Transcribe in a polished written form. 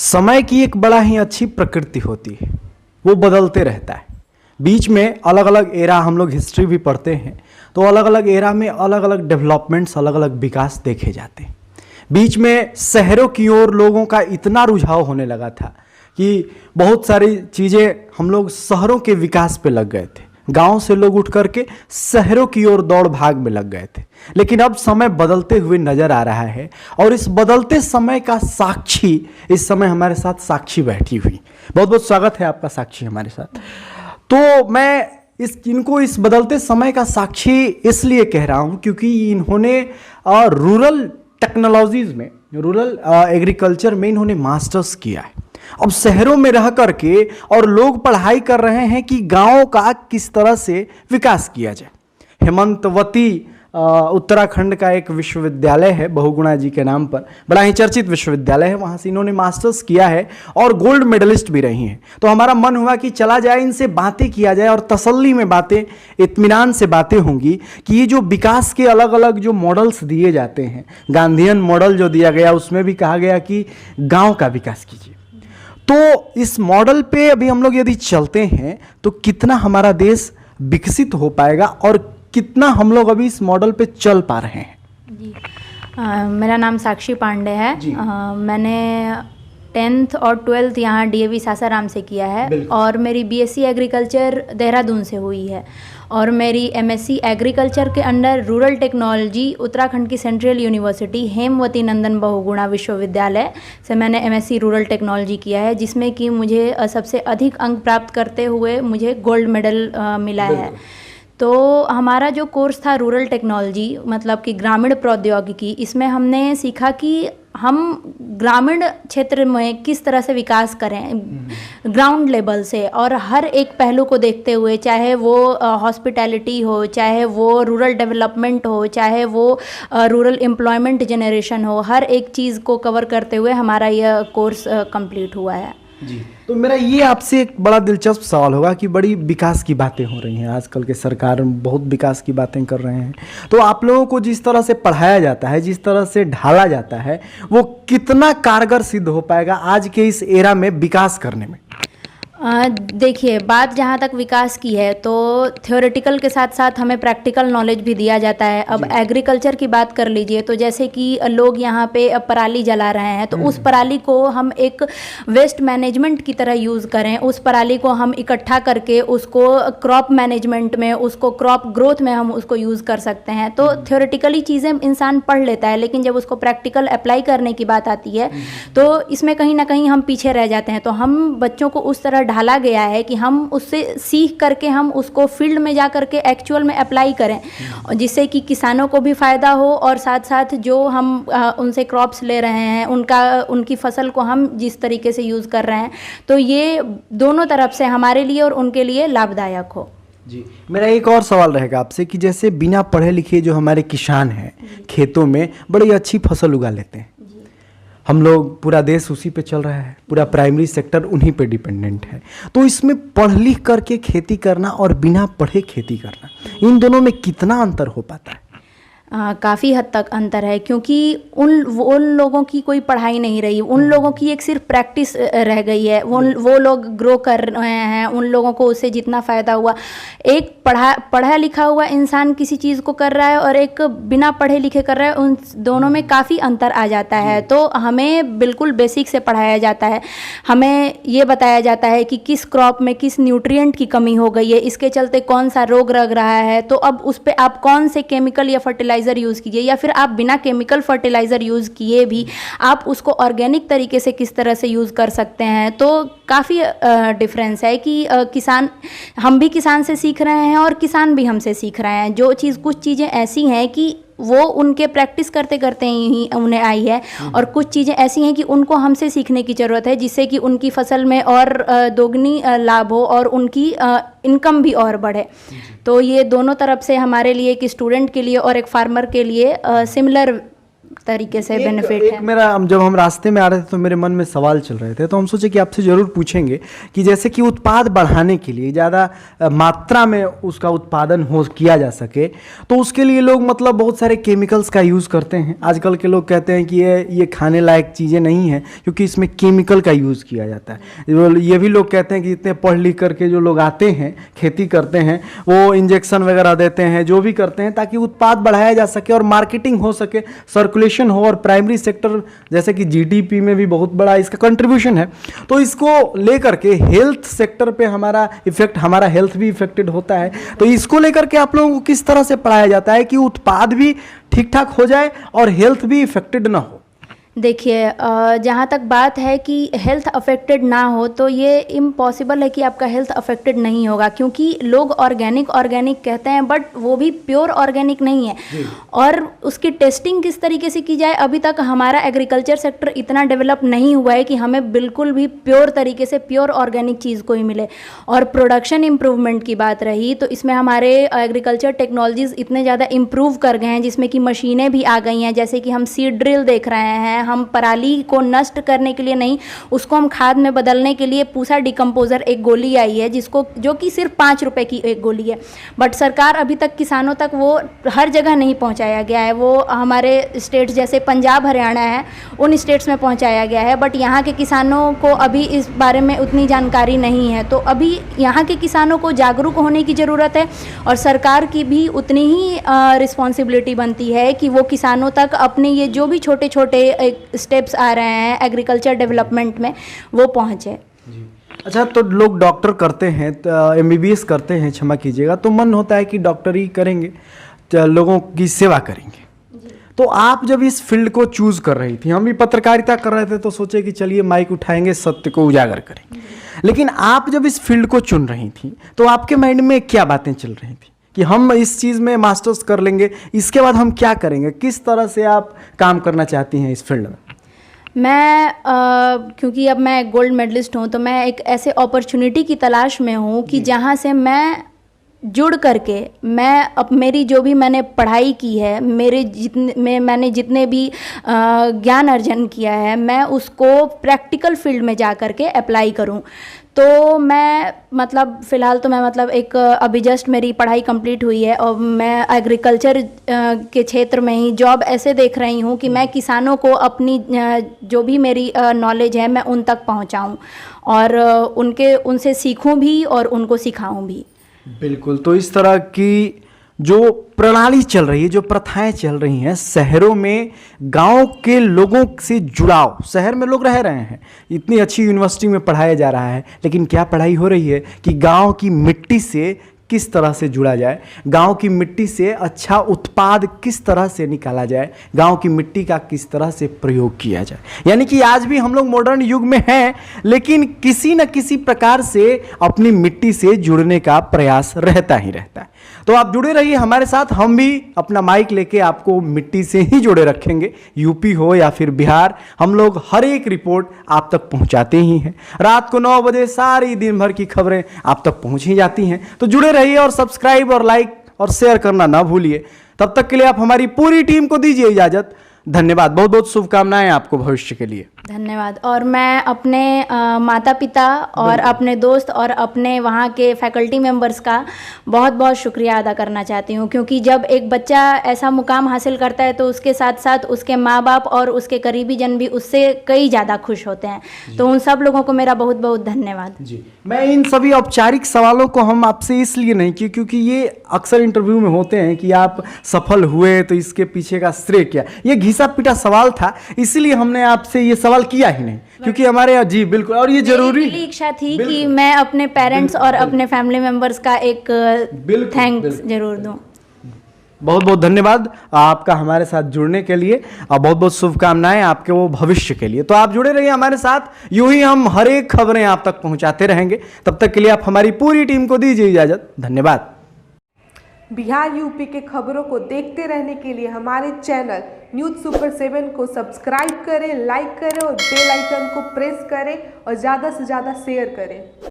समय की एक बड़ा ही अच्छी प्रकृति होती है, वो बदलते रहता है। बीच में अलग अलग एरा, हम लोग हिस्ट्री भी पढ़ते हैं तो अलग अलग एरा में अलग अलग डेवलपमेंट्स, अलग अलग विकास देखे जाते हैं। बीच में शहरों की ओर लोगों का इतना रुझाव होने लगा था कि बहुत सारी चीज़ें हम लोग शहरों के विकास पे लग गए थे। गांव से लोग उठ करके शहरों की ओर दौड़ भाग में लग गए थे। लेकिन अब समय बदलते हुए नजर आ रहा है और इस बदलते समय का साक्षी इस समय हमारे साथ साक्षी बैठी हुई। बहुत बहुत स्वागत है आपका साक्षी हमारे साथ। तो मैं इनको इस बदलते समय का साक्षी इसलिए कह रहा हूं क्योंकि इन्होंने रूरल टेक्नोलॉजीज में, रूरल एग्रीकल्चर में इन्होंने मास्टर्स किया है। अब शहरों में रह करके और लोग पढ़ाई कर रहे हैं कि गांव का किस तरह से विकास किया जाए। हेमंतवती उत्तराखंड का एक विश्वविद्यालय है, बहुगुणा जी के नाम पर, बड़ा ही चर्चित विश्वविद्यालय है। वहाँ से इन्होंने मास्टर्स किया है और गोल्ड मेडलिस्ट भी रही हैं। तो हमारा मन हुआ कि चला जाए, इनसे बातें किया जाए और तसल्ली में बातें, इत्मीनान से बातें होंगी कि ये जो विकास के अलग अलग जो मॉडल्स दिए जाते हैं, गांधीयन मॉडल जो दिया गया उसमें भी कहा गया कि गाँव का विकास कीजिए। तो इस मॉडल पे अभी हम लोग यदि चलते हैं तो कितना हमारा देश विकसित हो पाएगा और कितना हम लोग अभी इस मॉडल पे चल पा रहे हैं। जी, मेरा नाम साक्षी पांडे है। मैंने 10th और 12th यहाँ DAV सासाराम से किया है और मेरी BSc एग्रीकल्चर देहरादून से हुई है और मेरी MSc एग्रीकल्चर के अंडर रूरल टेक्नोलॉजी उत्तराखंड की सेंट्रल यूनिवर्सिटी हेमवती नंदन बहुगुणा विश्वविद्यालय से मैंने MSc रूरल टेक्नोलॉजी किया है, जिसमें कि मुझे सबसे अधिक अंक प्राप्त करते हुए मुझे गोल्ड मेडल मिला है। तो हमारा जो कोर्स था रूरल टेक्नोलॉजी, मतलब कि ग्रामीण प्रौद्योगिकी, इसमें हमने सीखा कि हम ग्रामीण क्षेत्र में किस तरह से विकास करें ग्राउंड लेवल से, और हर एक पहलू को देखते हुए, चाहे वो हॉस्पिटैलिटी हो, चाहे वो रूरल डेवलपमेंट हो, चाहे वो रूरल एम्प्लॉयमेंट जनरेशन हो, हर एक चीज़ को कवर करते हुए हमारा यह कोर्स कंप्लीट हुआ है। जी, तो मेरा ये आपसे एक बड़ा दिलचस्प सवाल होगा कि बड़ी विकास की बातें हो रही हैं आजकल के, सरकार बहुत विकास की बातें कर रहे हैं, तो आप लोगों को जिस तरह से पढ़ाया जाता है, जिस तरह से ढाला जाता है, वो कितना कारगर सिद्ध हो पाएगा आज के इस एरा में विकास करने में? देखिए, बात जहाँ तक विकास की है तो थ्योरेटिकल के साथ साथ हमें प्रैक्टिकल नॉलेज भी दिया जाता है। अब एग्रीकल्चर की बात कर लीजिए तो जैसे कि लोग यहाँ पे पराली जला रहे हैं, तो उस पराली को हम एक वेस्ट मैनेजमेंट की तरह यूज़ करें, उस पराली को हम इकट्ठा करके उसको क्रॉप मैनेजमेंट में, उसको क्रॉप ग्रोथ में हम उसको यूज़ कर सकते हैं। तो थ्योरेटिकली चीज़ें इंसान पढ़ लेता है, लेकिन जब उसको प्रैक्टिकल अप्लाई करने की बात आती है तो इसमें कहीं ना कहीं हम पीछे रह जाते हैं। तो हम बच्चों को उस तरह ढाला गया है कि हम उससे सीख करके हम उसको फील्ड में जा करके एक्चुअल में अप्लाई करें, जिससे कि किसानों को भी फ़ायदा हो और साथ साथ जो हम उनसे क्रॉप्स ले रहे हैं, उनकी फसल को हम जिस तरीके से यूज़ कर रहे हैं, तो ये दोनों तरफ से हमारे लिए और उनके लिए लाभदायक हो। जी, मेरा एक और सवाल रहेगा आपसे कि जैसे बिना पढ़े लिखे जो हमारे किसान हैं, खेतों में बड़ी अच्छी फसल उगा लेते हैं, हम लोग, पूरा देश उसी पे चल रहा है, पूरा प्राइमरी सेक्टर उन्हीं पे डिपेंडेंट है, तो इसमें पढ़ लिख करके खेती करना और बिना पढ़े खेती करना, इन दोनों में कितना अंतर हो पाता है? काफ़ी हद तक अंतर है, क्योंकि उन लोगों की कोई पढ़ाई नहीं रही, उन लोगों की एक सिर्फ प्रैक्टिस रह गई है। वो लोग ग्रो कर रहे हैं, उन लोगों को उससे जितना फ़ायदा हुआ, एक पढ़ा लिखा हुआ इंसान किसी चीज़ को कर रहा है और एक बिना पढ़े लिखे कर रहा है, उन दोनों में काफ़ी अंतर आ जाता है। तो हमें बिल्कुल बेसिक से पढ़ाया जाता है, हमें ये बताया जाता है कि किस क्रॉप में किस न्यूट्रिएंट की कमी हो गई है, इसके चलते कौन सा रोग लग रहा है, तो अब उस पर आप कौन से केमिकल या फर्टिलाइजर यूज़ कीजिए, या फिर आप बिना केमिकल फर्टिलाइजर यूज़ किए भी आप उसको ऑर्गेनिक तरीके से किस तरह से यूज़ कर सकते हैं। तो काफ़ी डिफरेंस है कि किसान, हम भी किसान से सीख रहे हैं और किसान भी हमसे सीख रहे हैं। जो चीज़, कुछ चीज़ें ऐसी हैं कि वो उनके प्रैक्टिस करते करते ही उन्हें आई है, और कुछ चीज़ें ऐसी हैं कि उनको हमसे सीखने की ज़रूरत है, जिससे कि उनकी फसल में और दोगुनी लाभ हो और उनकी इनकम भी और बढ़े। तो ये दोनों तरफ से हमारे लिए, एक स्टूडेंट के लिए और एक फार्मर के लिए सिमिलर तरीके से एक बेनिफिट है। मेरा जब हम रास्ते में आ रहे थे तो मेरे मन में सवाल चल रहे थे, तो हम सोचे कि आपसे ज़रूर पूछेंगे कि जैसे कि उत्पाद बढ़ाने के लिए ज़्यादा मात्रा में उसका उत्पादन हो किया जा सके, तो उसके लिए लोग मतलब बहुत सारे केमिकल्स का यूज़ करते हैं। आजकल के लोग कहते हैं कि ये खाने लायक चीज़ें नहीं हैं क्योंकि इसमें केमिकल का यूज़ किया जाता है। ये भी लोग कहते हैं कि इतने पढ़ लिख करके जो लोग आते हैं, खेती करते हैं, वो इंजेक्शन वगैरह देते हैं, जो भी करते हैं ताकि उत्पाद बढ़ाया जा सके और मार्केटिंग हो सके, सर्कुलेशन हो, और प्राइमरी सेक्टर जैसे कि जीडीपी में भी बहुत बड़ा इसका कंट्रीब्यूशन है। तो इसको लेकर के हेल्थ सेक्टर पे हमारा हेल्थ भी इफेक्टेड होता है। तो इसको लेकर के आप लोगों को किस तरह से पढ़ाया जाता है कि उत्पाद भी ठीक ठाक हो जाए और हेल्थ भी इफेक्टेड ना हो? देखिए, जहाँ तक बात है कि हेल्थ अफेक्टेड ना हो, तो ये इम्पॉसिबल है कि आपका हेल्थ अफेक्टेड नहीं होगा, क्योंकि लोग ऑर्गेनिक कहते हैं बट वो भी प्योर ऑर्गेनिक नहीं है। और उसकी टेस्टिंग किस तरीके से की जाए, अभी तक हमारा एग्रीकल्चर सेक्टर इतना डेवलप नहीं हुआ है कि हमें बिल्कुल भी प्योर तरीके से प्योर ऑर्गेनिक चीज़ कोई मिले। और प्रोडक्शन इम्प्रूवमेंट की बात रही तो इसमें हमारे एग्रीकल्चर टेक्नोलॉजीज़ इतने ज़्यादा इम्प्रूव कर गए हैं, जिसमें कि मशीनें भी आ गई हैं, जैसे कि हम सीड ड्रिल देख रहे हैं। हम पराली को नष्ट करने के लिए नहीं, उसको हम खाद में बदलने के लिए पूसा डिकम्पोजर एक गोली आई है, जो कि सिर्फ 5 रुपए की एक गोली है। बट सरकार अभी तक किसानों तक वो हर जगह नहीं पहुंचाया गया है। वो हमारे स्टेट्स जैसे पंजाब हरियाणा है, उन स्टेट्स में पहुंचाया गया है, बट यहाँ के किसानों को अभी इस बारे में उतनी जानकारी नहीं है। तो अभी यहाँ के किसानों को जागरूक होने की ज़रूरत है, और सरकार की भी उतनी ही रिस्पॉन्सिबिलिटी बनती है कि वो किसानों तक अपने ये जो भी छोटे छोटे स्टेप्स आ रहे हैं एग्रीकल्चर डेवलपमेंट में, वो पहुँचे। अच्छा, तो लोग डॉक्टर करते हैं, एमबीबीएस करते हैं, क्षमा कीजिएगा, तो मन होता है कि डॉक्टरी करेंगे, लोगों की सेवा करेंगे। तो आप जब इस फील्ड को चूज़ कर रही थी, हम भी पत्रकारिता कर रहे थे तो सोचे कि चलिए माइक उठाएंगे, सत्य को उजागर करेंगे। लेकिन आप जब इस फील्ड को चुन रही थी तो आपके माइंड में क्या बातें चल रही थी कि हम इस चीज़ में मास्टर्स कर लेंगे, इसके बाद हम क्या करेंगे? किस तरह से आप काम करना चाहती हैं इस फील्ड में? मैं क्योंकि अब मैं गोल्ड मेडलिस्ट हूँ, तो मैं एक ऐसे अपॉर्चुनिटी की तलाश में हूँ कि जहाँ से मैं जुड़ करके मैं अब मेरी जो भी मैंने पढ़ाई की है, मैंने जितने भी ज्ञान अर्जन किया है, मैं उसको प्रैक्टिकल फील्ड में जा कर के अप्लाई करूं। तो मैं मतलब फ़िलहाल तो मैं मतलब एक अभी जस्ट मेरी पढ़ाई कंप्लीट हुई है और मैं एग्रीकल्चर के क्षेत्र में ही जॉब ऐसे देख रही हूँ कि मैं किसानों को अपनी जो भी मेरी नॉलेज है मैं उन तक पहुँचाऊँ और उनसे सीखूँ भी और उनको सिखाऊँ भी। बिल्कुल। तो इस तरह की जो प्रणाली चल रही है, जो प्रथाएं चल रही हैं शहरों में, गांव के लोगों से जुड़ाव, शहर में लोग रह रहे हैं, इतनी अच्छी यूनिवर्सिटी में पढ़ाया जा रहा है, लेकिन क्या पढ़ाई हो रही है कि गांव की मिट्टी से किस तरह से जुड़ा जाए, गांव की मिट्टी से अच्छा उत्पाद किस तरह से निकाला जाए, गांव की मिट्टी का किस तरह से प्रयोग किया जाए। यानी कि आज भी हम लोग मॉडर्न युग में हैं, लेकिन किसी न किसी प्रकार से अपनी मिट्टी से जुड़ने का प्रयास रहता ही रहता है। तो आप जुड़े रहिए हमारे साथ, हम भी अपना माइक लेके आपको मिट्टी से ही जुड़े रखेंगे। यूपी हो या फिर बिहार, हम लोग हर एक रिपोर्ट आप तक पहुंचाते ही हैं। रात को 9 बजे सारी दिन भर की खबरें आप तक पहुंच ही जाती हैं। तो जुड़े रहिए और सब्सक्राइब और लाइक और शेयर करना ना भूलिए। तब तक के लिए आप हमारी पूरी टीम को दीजिए इजाजत। धन्यवाद, बहुत बहुत शुभकामनाएं आपको भविष्य के लिए। धन्यवाद। और मैं अपने माता पिता और अपने दोस्त और अपने वहाँ के फैकल्टी मेंबर्स का बहुत बहुत शुक्रिया अदा करना चाहती हूँ, क्योंकि जब एक बच्चा ऐसा मुकाम हासिल करता है तो उसके साथ साथ उसके माँ बाप और उसके करीबी जन भी उससे कई ज़्यादा खुश होते हैं। तो उन सब लोगों को मेरा बहुत बहुत धन्यवाद जी। मैं इन सभी औपचारिक सवालों को हम आपसे इसलिए नहीं किए क्योंकि ये अक्सर इंटरव्यू में होते हैं कि आप सफल हुए तो इसके पीछे का श्रेय क्या। ये घिसा पिटा सवाल था, इसलिए हमने आपसे ये सवाल किया ही नहीं, क्योंकि हमारे जी बिल्कुल, और ये जरूरी इच्छा थी कि मैं अपने पेरेंट्स और अपने फैमिली मेंबर्स का एक थैंक्स जरूर दूं। बहुत बहुत धन्यवाद आपका हमारे साथ जुड़ने के लिए और बहुत बहुत शुभकामनाएं आपके वो भविष्य के लिए। तो आप जुड़े रहिए हमारे साथ, यूं ही हम हर एक खबरें आप तक पहुंचाते रहेंगे। तब तक के लिए आप हमारी पूरी टीम को दीजिए इजाजत। धन्यवाद। बिहार यूपी के खबरों को देखते रहने के लिए हमारे चैनल न्यूज़ सुपर 7 को सब्सक्राइब करें, लाइक करें और बेल आइकन को प्रेस करें और ज़्यादा से ज़्यादा शेयर करें।